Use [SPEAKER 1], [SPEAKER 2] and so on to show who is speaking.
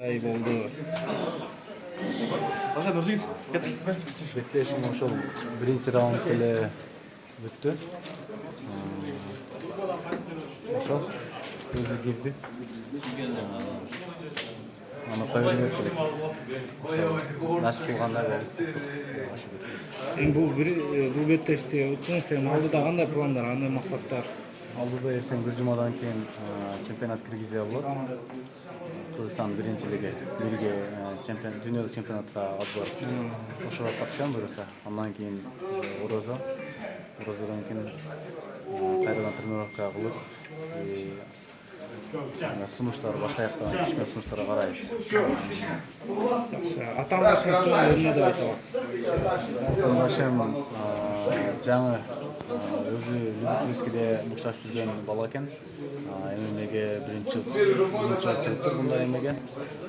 [SPEAKER 1] Ай болду.
[SPEAKER 2] Беттешим ошол биринчи раунд эле бүттү. Ошол өзү кирди. Аны койгон керек. Насип кылгандай болду.
[SPEAKER 1] Эми бул беттешти өтсөң сен алдыда кандай пландар, кандай максаттар?
[SPEAKER 2] Алдыда эртең бир жумадан кийин чемпионат Киргизия болот. Кыргызстан биринчилиги бирге дүйнөлүк чемпионатка отбор. Ошого катышам буюрса. Андан кийин орозо. Орозодон кийин кайрадан тренировка кылып, сунуштар баштаяктан түшкөн сунуштарга карайбыз.
[SPEAKER 1] Атааңдашыңыз эмне деп айта аласыз?
[SPEAKER 2] Атааңдашым жаңы өзү Любительскийде букташып жүргөн бала экен. ММАге биринчи жыл чыгыптыр мындай эмеге.